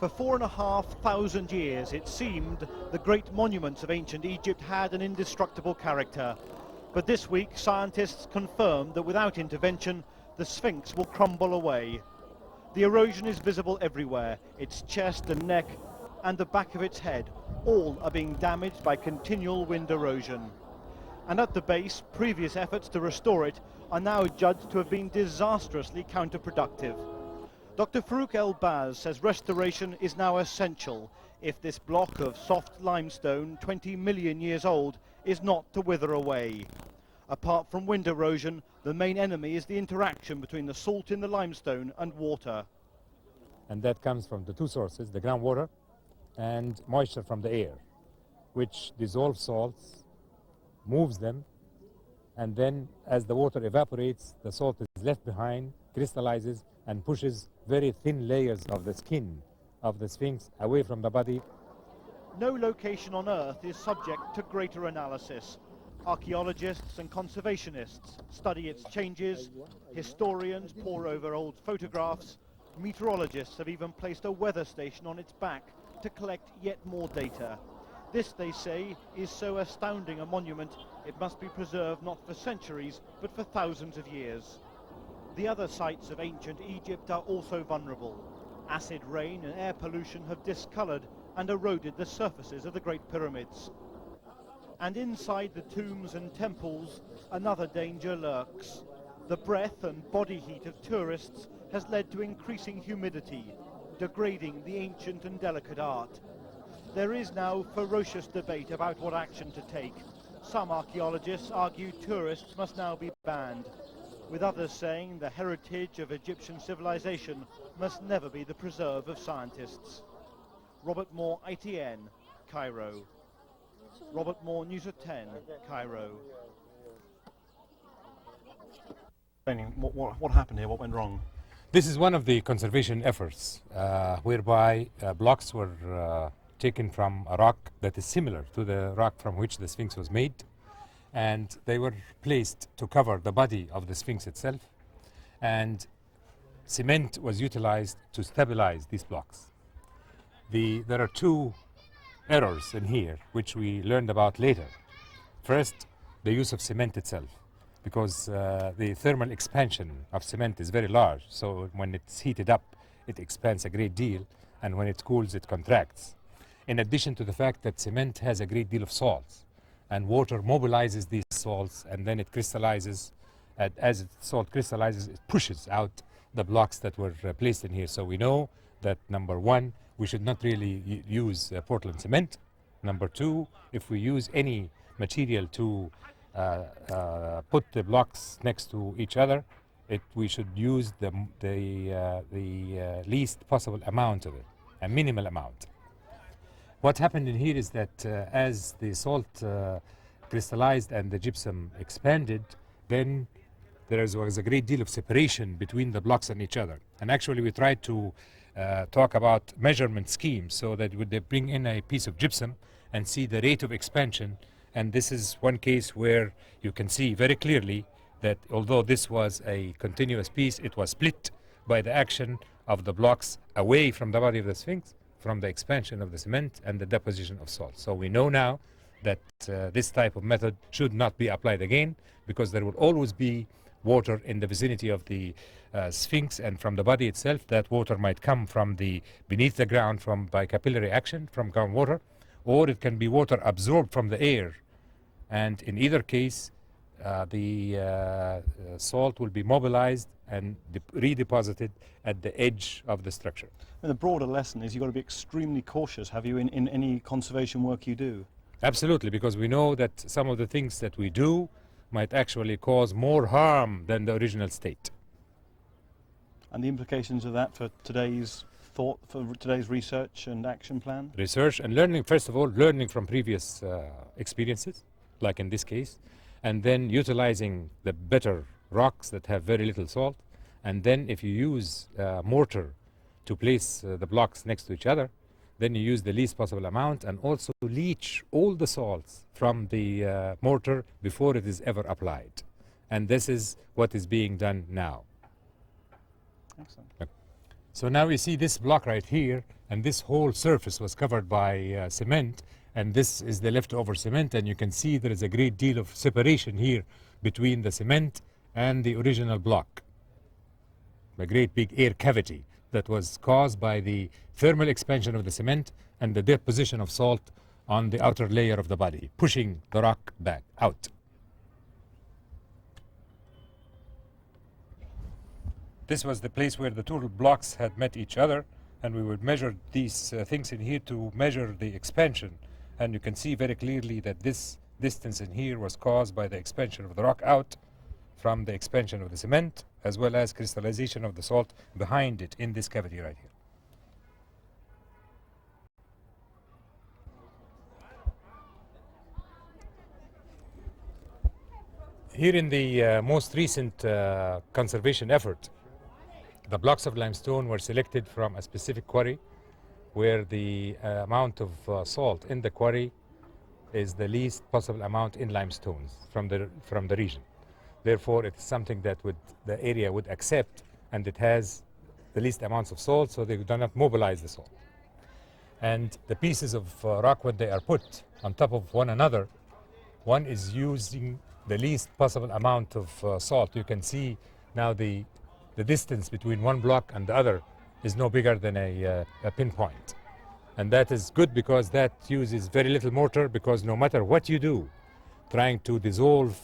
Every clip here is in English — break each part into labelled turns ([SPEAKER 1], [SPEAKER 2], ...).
[SPEAKER 1] For 4,500 years, it seemed the great monuments of ancient Egypt had an indestructible character. But this week, scientists confirmed that without intervention, the Sphinx will crumble away. The erosion is visible everywhere. Its chest and neck and the back of its head, all are being damaged by continual wind erosion. And at the base, previous efforts to restore it are now judged to have been disastrously counterproductive. Dr. Farouk El-Baz says restoration is now essential if this block of soft limestone, 20 million years old, is not to wither away. Apart from wind erosion, the main enemy is the interaction between the salt in the limestone and water.
[SPEAKER 2] And that comes from the two sources, the groundwater and moisture from the air, which dissolves salts, moves them, and then as the water evaporates, the salt is left behind, crystallizes, and pushes very thin layers of the skin of the Sphinx away from the body.
[SPEAKER 1] No location on Earth is subject to greater analysis. Archaeologists and conservationists study its changes, historians pore over old photographs, meteorologists have even placed a weather station on its back to collect yet more data. This, they say, is so astounding a monument, it must be preserved not for centuries, but for thousands of years. The other sites of ancient Egypt are also vulnerable. Acid rain and air pollution have discolored and eroded the surfaces of the Great Pyramids. And inside the tombs and temples, another danger lurks. The breath and body heat of tourists has led to increasing humidity, degrading the ancient and delicate art. There is now ferocious debate about what action to take. Some archaeologists argue tourists must now be banned, with others saying the heritage of Egyptian civilization must never be the preserve of scientists. Robert Moore, ITN, Cairo. Robert Moore, News at 10, Cairo. What happened here? What went wrong?
[SPEAKER 2] This is one of the conservation efforts whereby blocks were taken from a rock that is similar to the rock from which the Sphinx was made, and they were placed to cover the body of the Sphinx itself, and cement was utilized to stabilize these blocks. There are two errors in here which we learned about later. First, the use of cement itself, because the thermal expansion of cement is very large, so when it's heated up it expands a great deal, and when it cools it contracts. In addition to the fact that cement has a great deal of salts, and water mobilizes these salts and then it crystallizes, and as salt crystallizes it pushes out the blocks that were placed in here. So we know that number one, we should not really use Portland cement. Number two, if we use any material to put the blocks next to each other, we should use the least possible amount of it, a minimal amount. What happened in here is that as the salt crystallized and the gypsum expanded, then there was a great deal of separation between the blocks and each other. And actually we tried to talk about measurement schemes so that they bring in a piece of gypsum and see the rate of expansion. And this is one case where you can see very clearly that although this was a continuous piece, it was split by the action of the blocks away from the body of the Sphinx, from the expansion of the cement and the deposition of salt. So we know now that this type of method should not be applied again, because there will always be water in the vicinity of the Sphinx and from the body itself. That water might come from beneath the ground by capillary action from groundwater, or it can be water absorbed from the air. And in either case, the salt will be mobilized and redeposited at the edge of the structure.
[SPEAKER 1] And the broader lesson is you've got to be extremely cautious, have you, in any conservation work you do?
[SPEAKER 2] Absolutely, because we know that some of the things that we do might actually cause more harm than the original state.
[SPEAKER 1] And the implications of that for today's thought, for today's research and action plan?
[SPEAKER 2] Research and learning, first of all, learning from previous experiences, like in this case, and then utilizing the better rocks that have very little salt. And then if you use mortar to place the blocks next to each other, then you use the least possible amount, and also leach all the salts from the mortar before it is ever applied. And this is what is being done now.
[SPEAKER 1] Excellent.
[SPEAKER 2] Okay. So now you see this block right here, and this whole surface was covered by cement, and this is the leftover cement, and you can see there is a great deal of separation here between the cement and the original block. A great big air cavity that was caused by the thermal expansion of the cement and the deposition of salt on the outer layer of the body, pushing the rock back out. This was the place where the two blocks had met each other, and we would measure these things in here to measure the expansion. And you can see very clearly that this distance in here was caused by the expansion of the rock out from the expansion of the cement, as well as crystallization of the salt behind it in this cavity right here. Here in the most recent conservation effort, the blocks of limestone were selected from a specific quarry where the amount of salt in the quarry is the least possible amount in limestones from the region. Therefore, it's something that the area would accept, and it has the least amounts of salt, so they do not mobilize the salt. And the pieces of rock, when they are put on top of one another, one is using the least possible amount of salt. You can see now the distance between one block and the other is no bigger than a pinpoint. And that is good because that uses very little mortar, because no matter what you do, trying to dissolve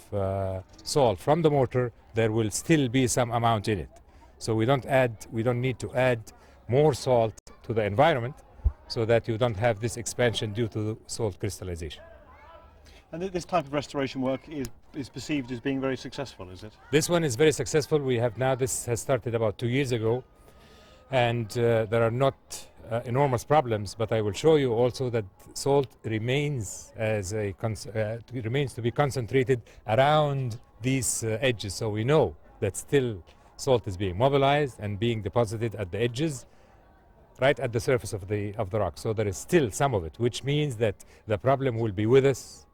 [SPEAKER 2] salt from the mortar, there will still be some amount in it. So we don't need to add more salt to the environment so that you don't have this expansion due to salt crystallization.
[SPEAKER 1] And this type of restoration work is perceived as being very successful, is it?
[SPEAKER 2] This one is very successful. This has started about 2 years ago, and there are not enormous problems, but I will show you also that salt remains to be concentrated around these edges, so we know that still salt is being mobilized and being deposited at the edges, right at the surface of the rock. So there is still some of it, which means that the problem will be with us.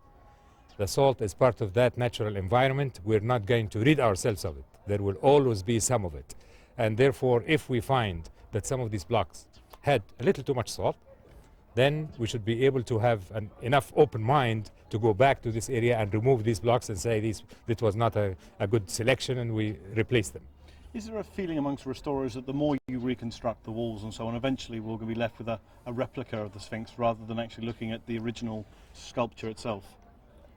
[SPEAKER 2] The salt is part of that natural environment. We're not going to rid ourselves of it. There will always be some of it. And therefore, if we find that some of these blocks had a little too much salt, then we should be able to have enough open mind to go back to this area and remove these blocks and say this was not a good selection, and we replace them.
[SPEAKER 1] Is there a feeling amongst restorers that the more you reconstruct the walls and so on, eventually we're going to be left with a replica of the Sphinx rather than actually looking at the original sculpture itself?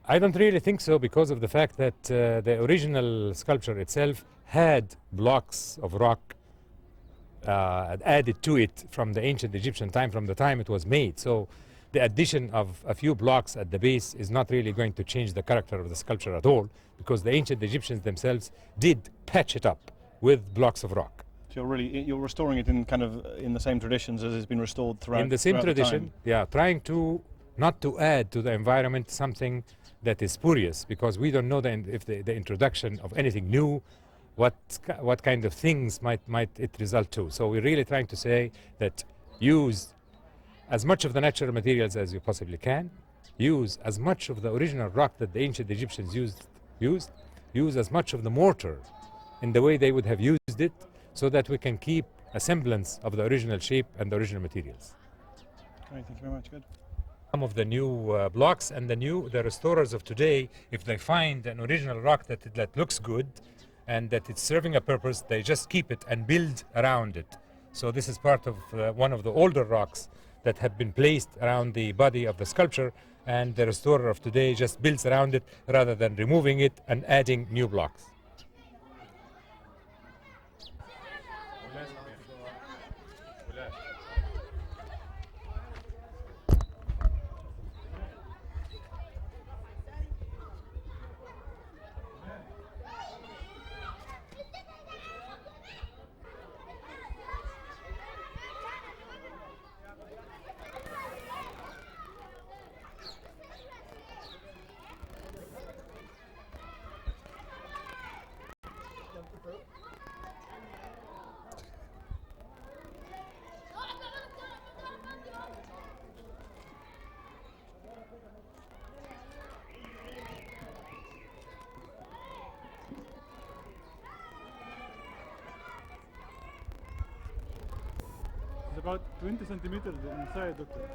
[SPEAKER 2] I don't really think so, because of the fact that the original sculpture itself had blocks of rock added to it from the ancient Egyptian time, from the time it was made. So the addition of a few blocks at the base is not really going to change the character of the sculpture at all, because the ancient Egyptians themselves did patch it up with blocks of rock.
[SPEAKER 1] So you're restoring it in the same traditions as it's been restored throughout.
[SPEAKER 2] In the same tradition, yeah, trying to not to add to the environment something that is spurious, because we don't know if the introduction of anything new, what kind of things might it result to. So we're really trying to say that use as much of the natural materials as you possibly can, use as much of the original rock that the ancient Egyptians used, use as much of the mortar in the way they would have used it, so that we can keep a semblance of the original shape and the original materials.
[SPEAKER 1] Great, thank you very much. Good.
[SPEAKER 2] Some of the new blocks, and the restorers of today, if they find an original rock that looks good and that it's serving a purpose, they just keep it and build around it. So this is part of one of the older rocks that have been placed around the body of the sculpture, and the restorer of today just builds around it rather than removing it and adding new blocks.
[SPEAKER 3] It's about 20 centimeters inside, doctor.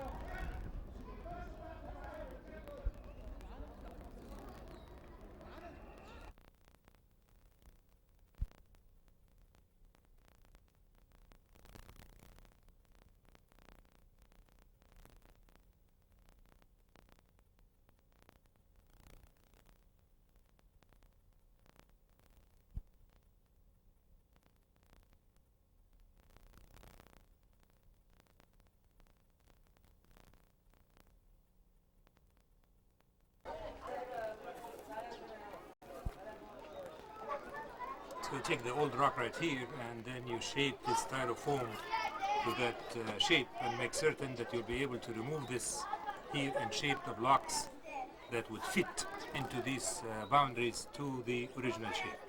[SPEAKER 2] So you take the old rock right here and then you shape this styrofoam to that shape and make certain that you'll be able to remove this here and shape the blocks that would fit into these boundaries to the original shape.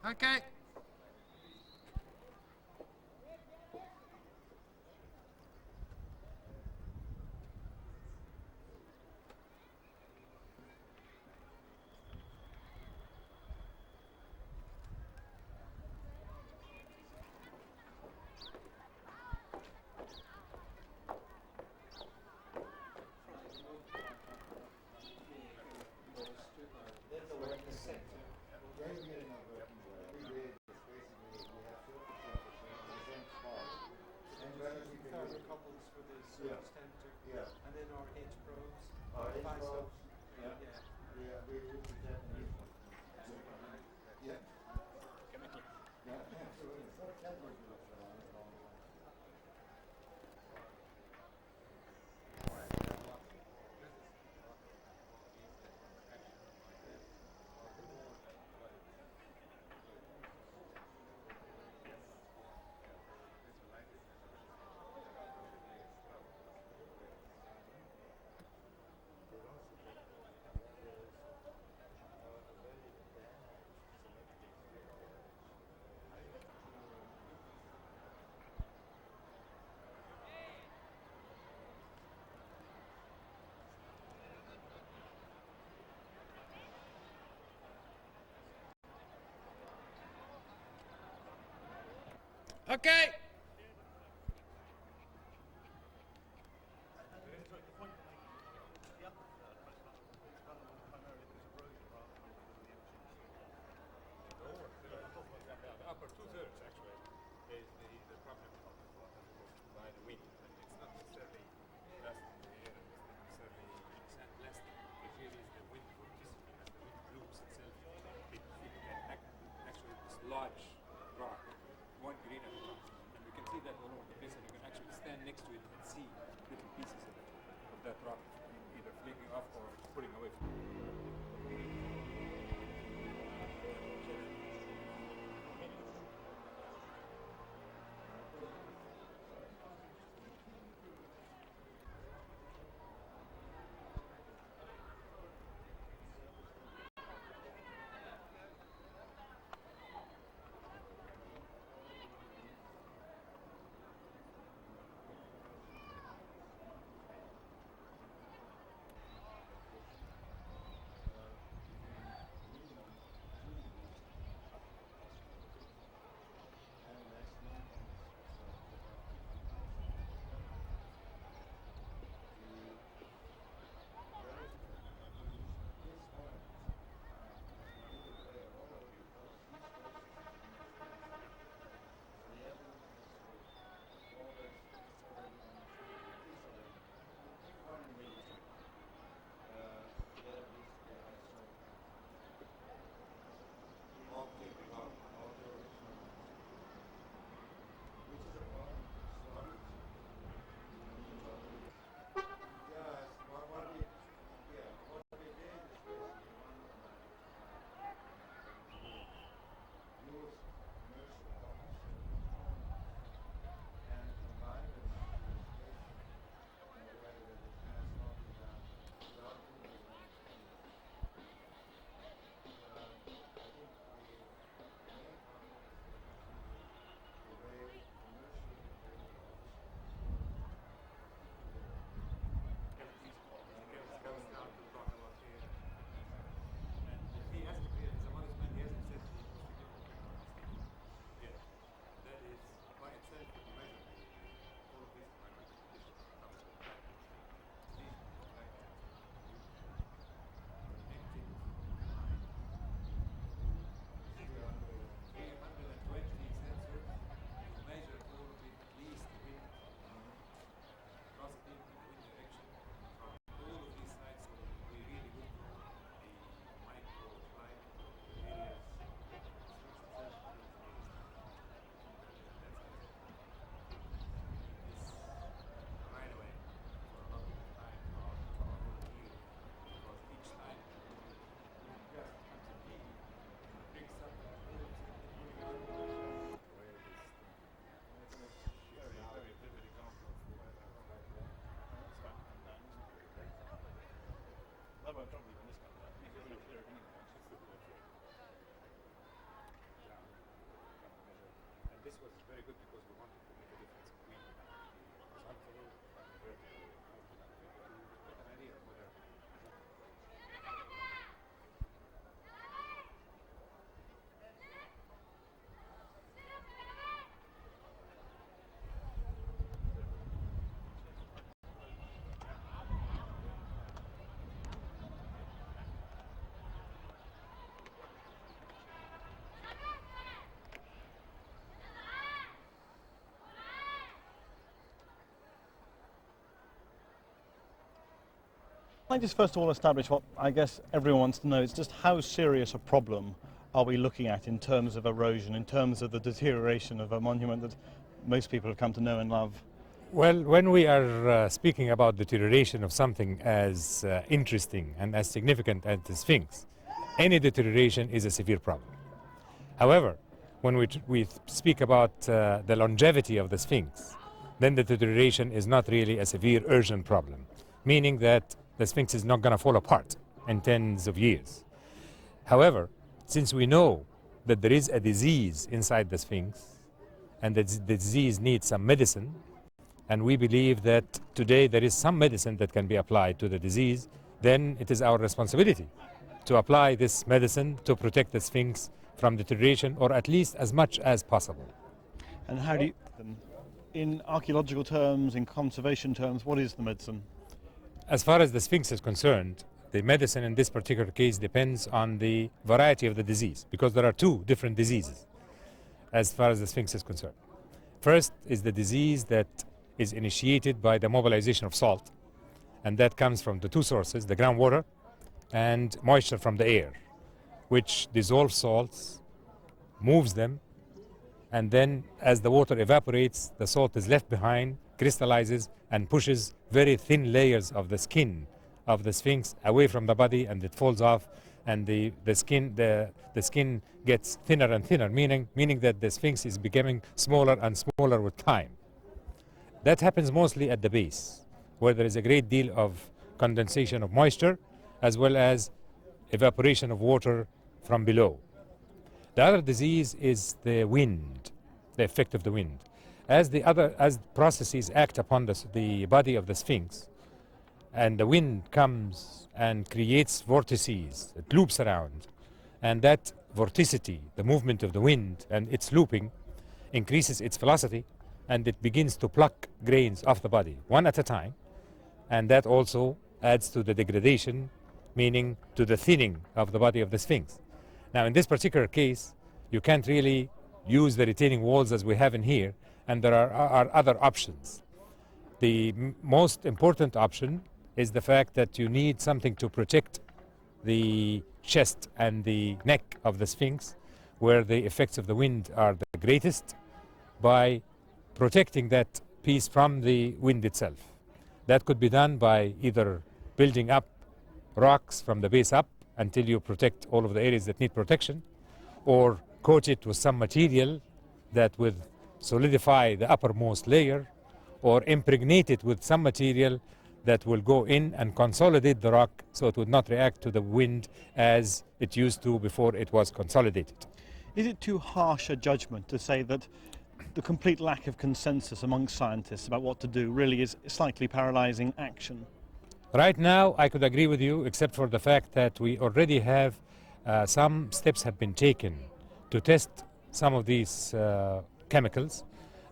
[SPEAKER 2] Okay.
[SPEAKER 4] And then our H probes.
[SPEAKER 2] Okay. Upper two-thirds actually is the problem by the wind. It's not necessarily dust in the air, it's not necessarily sandblasting. It really is the wind vorticity. As the wind blows itself, it can actually dislodge rock one grain at a time. And we can see that all over the place, and you can actually stand next to it and see little pieces of that rock either flaking off or pulling away from it. This was very good because we wanted to make a difference between horizontal and vertical movement to get an idea of whether
[SPEAKER 1] Can I just first of all establish what I guess everyone wants to know is just how serious a problem are we looking at in terms of erosion, in terms of the deterioration of a monument that most people have come to know and love?
[SPEAKER 2] Well, when we are speaking about deterioration of something as interesting and as significant as the Sphinx, any deterioration is a severe problem. However, when we speak about the longevity of the Sphinx, then the deterioration is not really a severe, urgent problem, meaning that the Sphinx is not going to fall apart in tens of years. However, since we know that there is a disease inside the Sphinx and that the disease needs some medicine, and we believe that today there is some medicine that can be applied to the disease, then it is our responsibility to apply this medicine to protect the Sphinx from deterioration, or at least as much as possible.
[SPEAKER 1] And how do you, in archaeological terms, in conservation terms, what is the medicine?
[SPEAKER 2] As far as the Sphinx is concerned, the medicine in this particular case depends on the variety of the disease, because there are two different diseases as far as the Sphinx is concerned. First is the disease that is initiated by the mobilization of salt, and that comes from the two sources, the groundwater and moisture from the air, which dissolves salts, moves them, and then as the water evaporates, the salt is left behind, crystallizes, and pushes very thin layers of the skin of the Sphinx away from the body, and it falls off, and the skin gets thinner and thinner, meaning that the Sphinx is becoming smaller and smaller with time. That happens mostly at the base, where there is a great deal of condensation of moisture as well as evaporation of water from below. The other disease is the wind, the effect of the wind. As processes act upon the body of the Sphinx, and the wind comes and creates vortices, it loops around, and that vorticity, the movement of the wind and its looping, increases its velocity, and it begins to pluck grains off the body, one at a time, and that also adds to the degradation, meaning to the thinning of the body of the Sphinx. Now, in this particular case, you can't really use the retaining walls as we have in here, and there are other options. The most important option is the fact that you need something to protect the chest and the neck of the Sphinx, where the effects of the wind are the greatest, by protecting that piece from the wind itself. That could be done by either building up rocks from the base up until you protect all of the areas that need protection, or coat it with some material that would solidify the uppermost layer, or impregnate it with some material that will go in and consolidate the rock so it would not react to the wind as it used to before it was consolidated.
[SPEAKER 1] Is it too harsh a judgment to say that the complete lack of consensus among scientists about what to do really is slightly paralyzing action?
[SPEAKER 2] Right now, I could agree with you, except for the fact that we already have some steps have been taken to test some of these chemicals,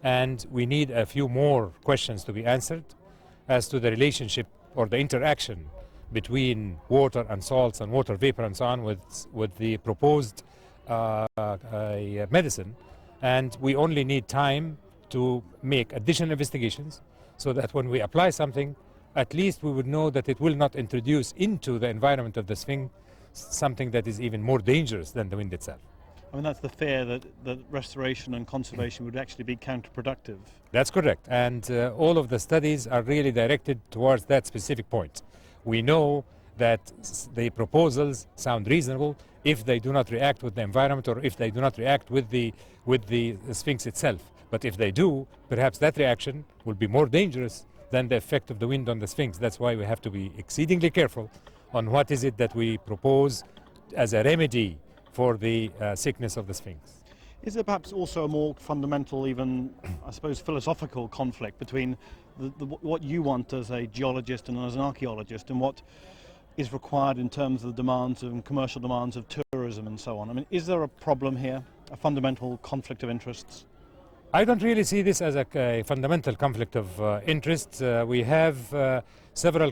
[SPEAKER 2] and we need a few more questions to be answered as to the relationship or the interaction between water and salts and water vapor and so on with the proposed medicine. And we only need time to make additional investigations so that when we apply something, at least we would know that it will not introduce into the environment of the Sphinx something that is even more dangerous than the wind itself.
[SPEAKER 1] I mean, that's the fear that restoration and conservation would actually be counterproductive.
[SPEAKER 2] That's correct, and all of the studies are really directed towards that specific point. We know that the proposals sound reasonable if they do not react with the environment, or if they do not react with the Sphinx itself. But if they do, perhaps that reaction will be more dangerous than the effect of the wind on the Sphinx. That's why we have to be exceedingly careful on what is it that we propose as a remedy for the sickness of the Sphinx.
[SPEAKER 1] Is there perhaps also a more fundamental, even, I suppose, philosophical conflict between what you want as a geologist and as an archaeologist and what is required in terms of the demands and commercial demands of tourism and so on? I mean, is there a problem here, a fundamental conflict of interests?
[SPEAKER 2] I don't really see this as a fundamental conflict of interests. We have several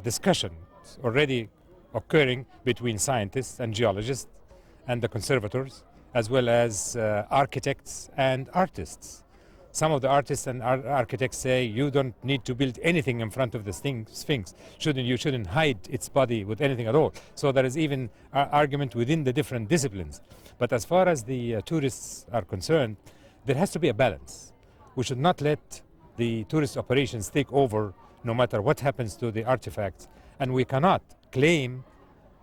[SPEAKER 2] discussions already occurring between scientists and geologists and the conservators, as well as architects and artists. Some of the artists and architects say you don't need to build anything in front of the Sphinx. You shouldn't hide its body with anything at all. So there is even argument within the different disciplines. But as far as the tourists are concerned, there has to be a balance. We should not let the tourist operations take over no matter what happens to the artifacts. And we cannot claim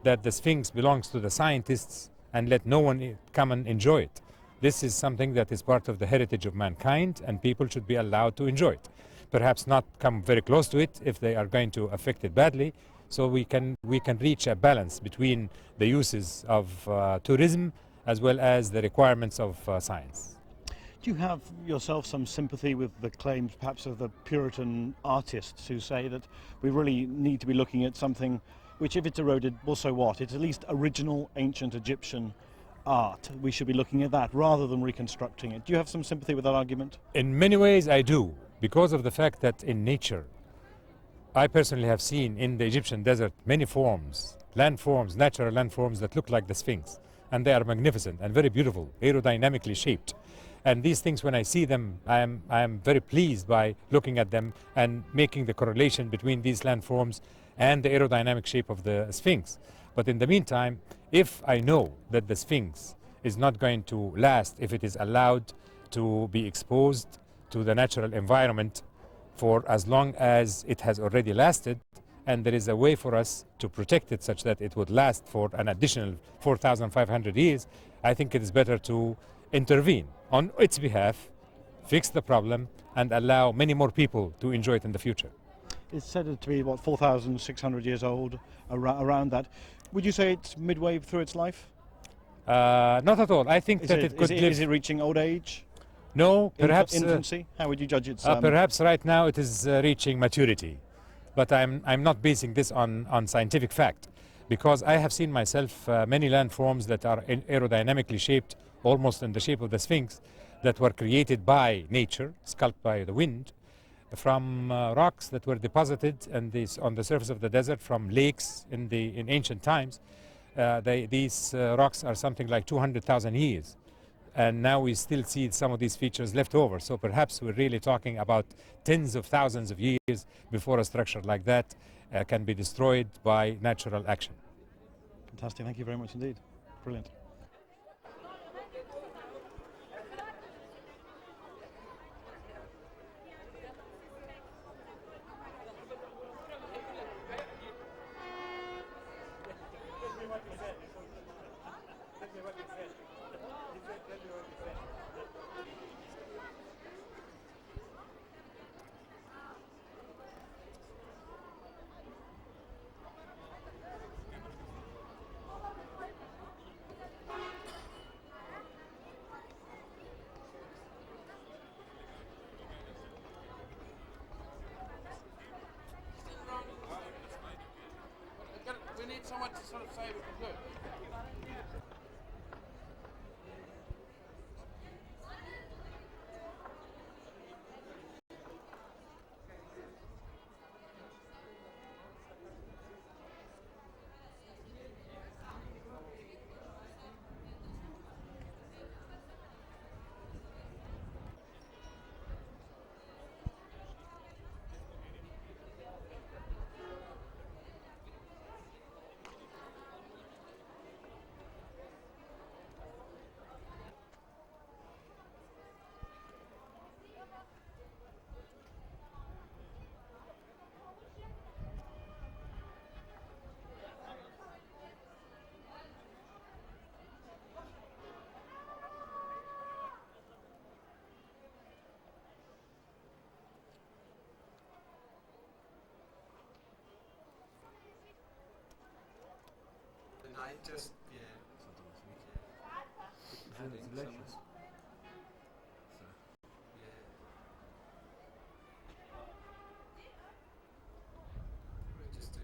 [SPEAKER 2] that the Sphinx belongs to the scientists and let no one come and enjoy it. This is something that is part of the heritage of mankind, and people should be allowed to enjoy it. Perhaps not come very close to it if they are going to affect it badly. So we can reach a balance between the uses of tourism as well as the requirements of science.
[SPEAKER 1] Do you have yourself some sympathy with the claims perhaps of the Puritan artists who say that we really need to be looking at something which, if it's eroded, well, so what? It's at least original ancient Egyptian art. We should be looking at that rather than reconstructing it. Do you have some sympathy with that argument?
[SPEAKER 2] In many ways I do, because of the fact that in nature, I personally have seen in the Egyptian desert many forms, landforms, natural landforms that look like the Sphinx. And they are magnificent and very beautiful, aerodynamically shaped. And these things, when I see them, I am very pleased by looking at them and making the correlation between these landforms and the aerodynamic shape of the Sphinx. But in the meantime, if I know that the Sphinx is not going to last if it is allowed to be exposed to the natural environment for as long as it has already lasted, and there is a way for us to protect it such that it would last for an additional 4,500 years, I think it is better to intervene on its behalf, fix the problem, and allow many more people to enjoy it in the future.
[SPEAKER 1] It's said to be, what, 4,600 years old, around that. Would you say it's midway through its life?
[SPEAKER 2] Not at all. I think that it could live.
[SPEAKER 1] Is it reaching old age?
[SPEAKER 2] No, perhaps
[SPEAKER 1] infancy. How would you judge its?
[SPEAKER 2] Perhaps right now it is reaching maturity, but I'm not basing this on scientific fact, because I have seen myself many landforms that are aerodynamically shaped, almost in the shape of the Sphinx, that were created by nature, sculpted by the wind, from rocks that were deposited on the surface of the desert from lakes in ancient times. These rocks are something like 200,000 years, and now we still see some of these features left over. So perhaps we're really talking about tens of thousands of years before a structure like that can be destroyed by natural action.
[SPEAKER 1] Fantastic. Thank you very much indeed. Brilliant.
[SPEAKER 5] We need someone to sort of say we can do it.
[SPEAKER 4] just, yeah. Adding some, yeah. Just to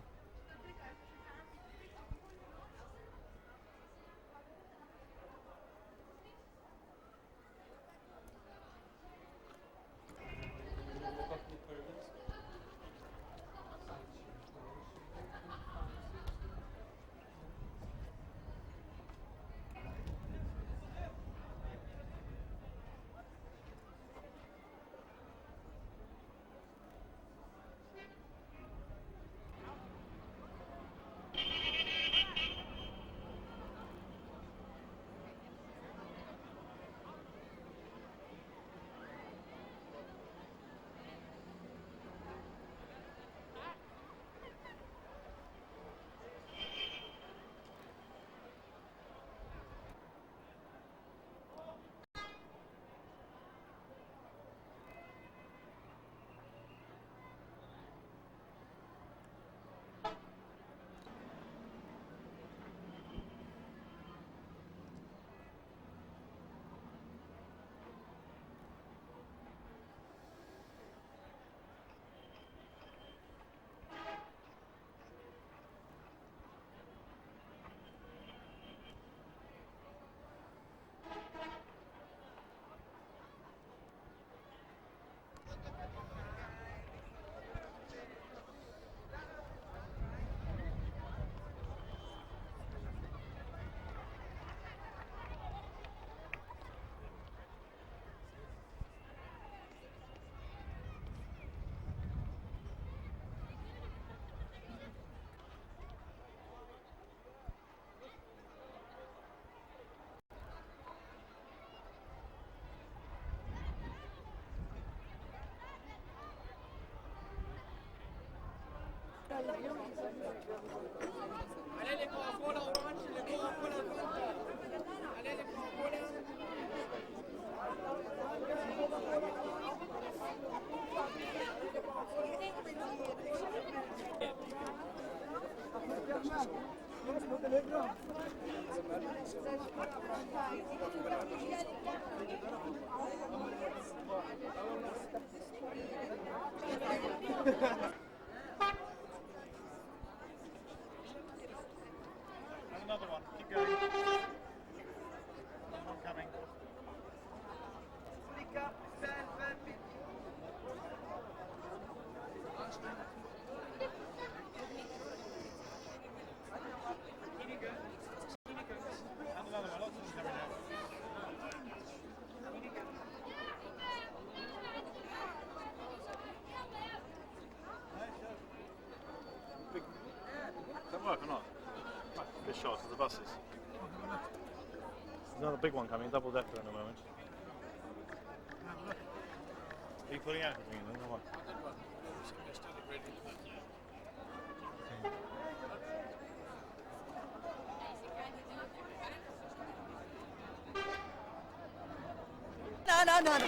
[SPEAKER 1] Another one. Keep going. Another one coming. And another one. Lots of them coming out. Does that work or not? Good shots of the buses. There's another big one coming, double decker in a moment. Are you pulling out anything in there or what?
[SPEAKER 6] No, no, no, no.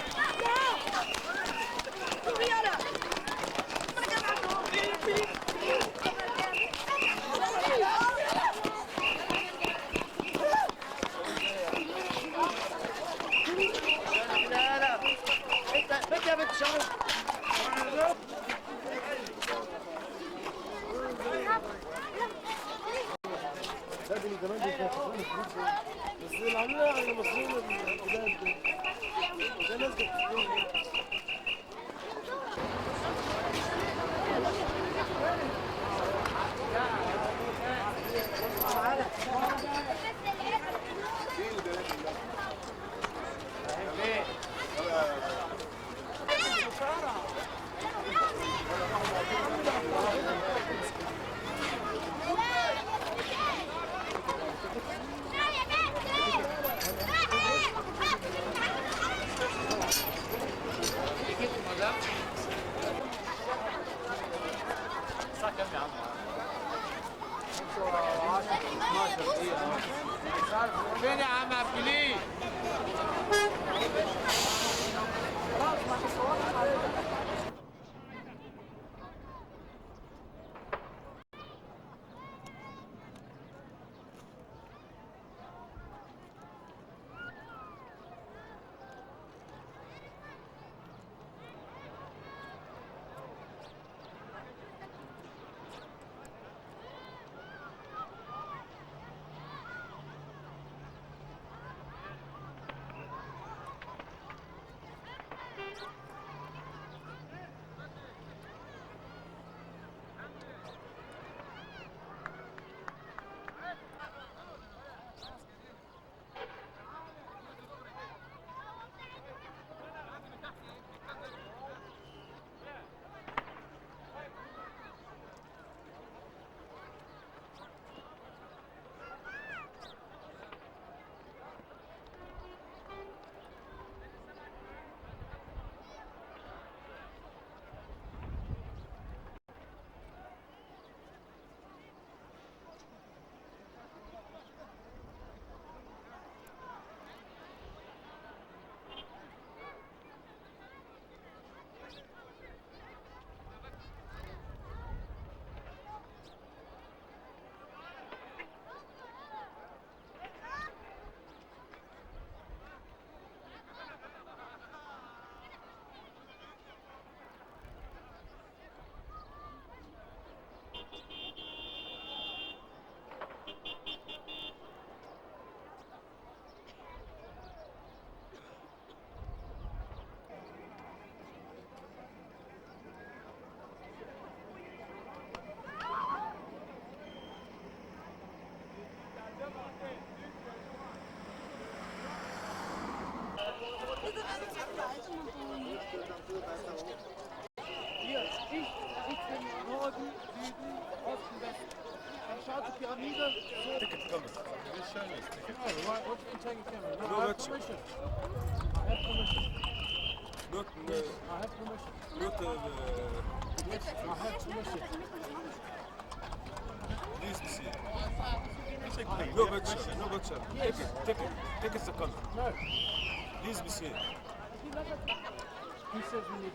[SPEAKER 5] فين يا عم عبدالله؟
[SPEAKER 1] Hier, ich bin Norden, Süden, Osten, Westen. Dann schaut die Pyramide so.
[SPEAKER 5] What you can take a camera? No,
[SPEAKER 7] No,
[SPEAKER 5] I have
[SPEAKER 7] that's-
[SPEAKER 5] permission. I have permission.
[SPEAKER 7] Not,
[SPEAKER 5] I have permission.
[SPEAKER 7] not
[SPEAKER 5] Yes, I have permission.
[SPEAKER 7] please be seen. No, but no, but take a second.
[SPEAKER 5] No.
[SPEAKER 7] Please be seen.
[SPEAKER 5] He says we need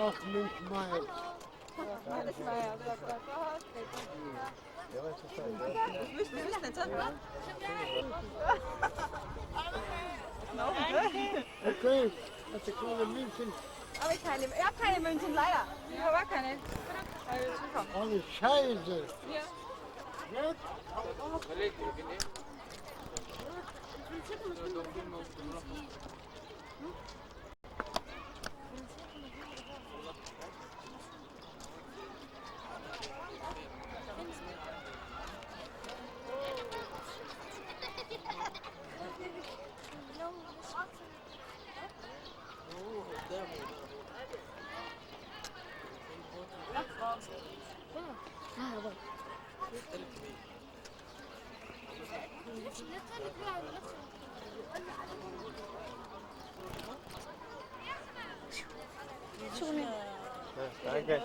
[SPEAKER 8] Ach, Mensch, Meier. Okay, das ist kleine München.
[SPEAKER 9] Aber ich habe keine München, leider. Ich habe auch keine.
[SPEAKER 8] Alle Scheiße.
[SPEAKER 9] Ja.
[SPEAKER 8] Gut?
[SPEAKER 10] Danke.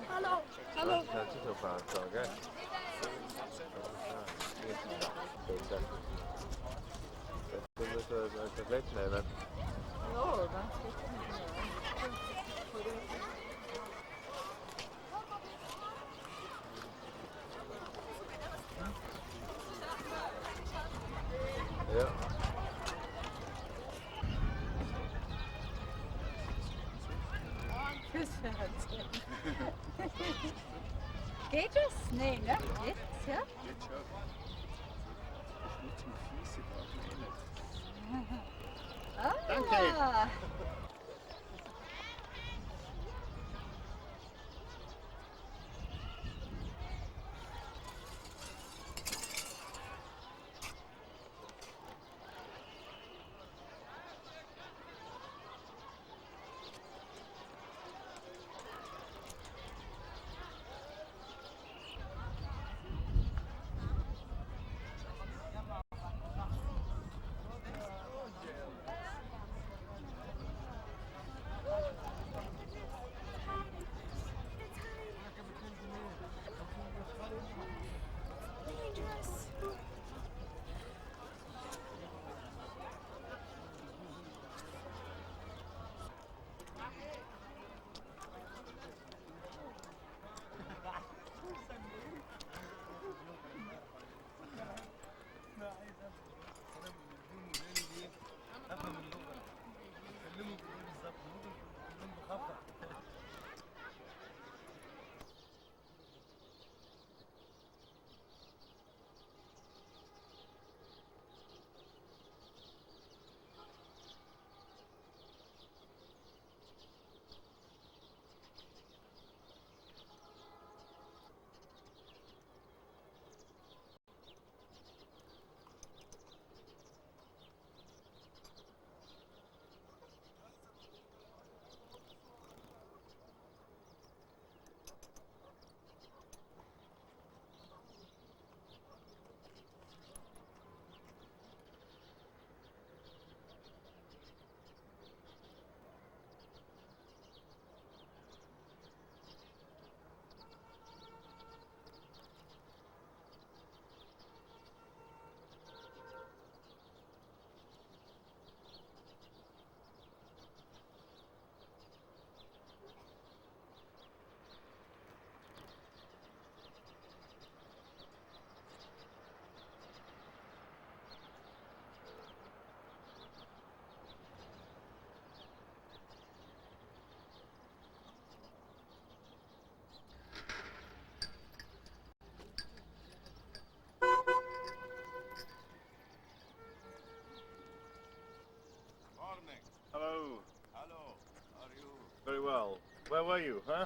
[SPEAKER 9] Hallo. Hallo. Jo, ganz
[SPEAKER 10] Ja.
[SPEAKER 9] Geht es? Nee, ne? Geht's, ja? Ah.
[SPEAKER 8] Danke.
[SPEAKER 7] are you, huh?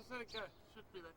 [SPEAKER 5] just let it go. Should be there.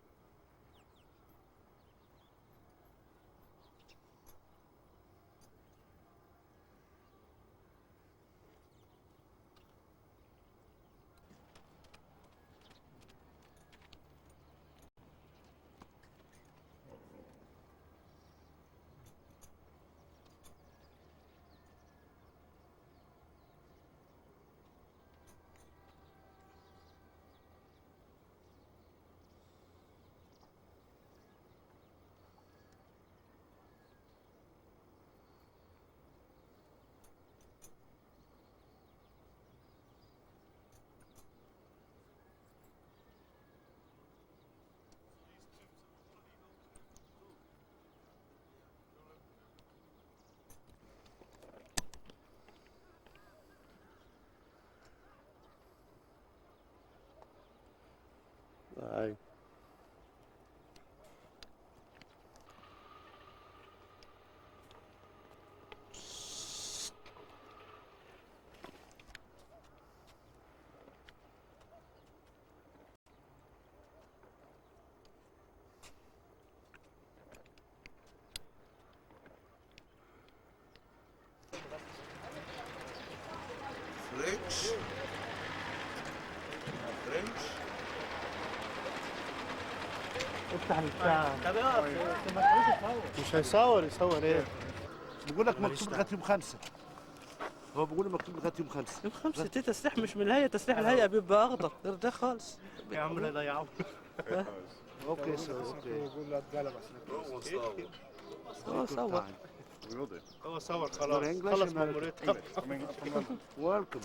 [SPEAKER 10] Aye.
[SPEAKER 7] French. French.
[SPEAKER 8] افتح البتاع.
[SPEAKER 10] مش هيصور يصور ايه؟
[SPEAKER 11] بقول لك مكتوب لغايه يوم 5. هو بيقول لي مكتوب لغايه يوم 5.
[SPEAKER 6] يوم 5 دي تسليح مش من الهيئة، تسليح الهيئة بيبقى أخضر غير ده خالص.
[SPEAKER 11] يا عم لا ضيعوا. اوكي سو اوكي.
[SPEAKER 10] بيقول له اتقلب عشان
[SPEAKER 6] هو صور.
[SPEAKER 10] هو صور خلاص خلص مأموريته.
[SPEAKER 11] ويلكم.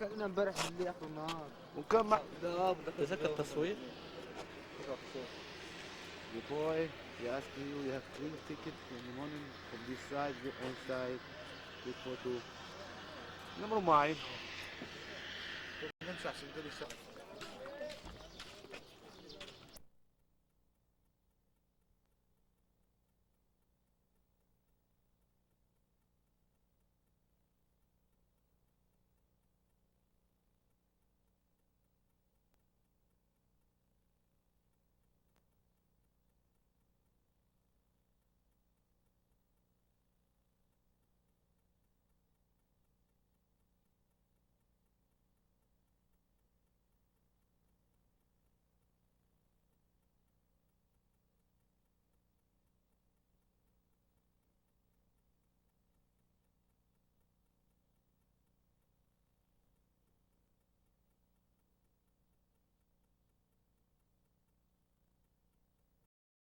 [SPEAKER 8] كنا امبارح بالليل اخر النهار.
[SPEAKER 11] وكم
[SPEAKER 6] ده تذكر تصوير.
[SPEAKER 11] The boy, he asked you, you have 3 tickets in the morning from this side, the on side, this photo. نمروا معي.
[SPEAKER 10] نمشي عشان دول يشتغل.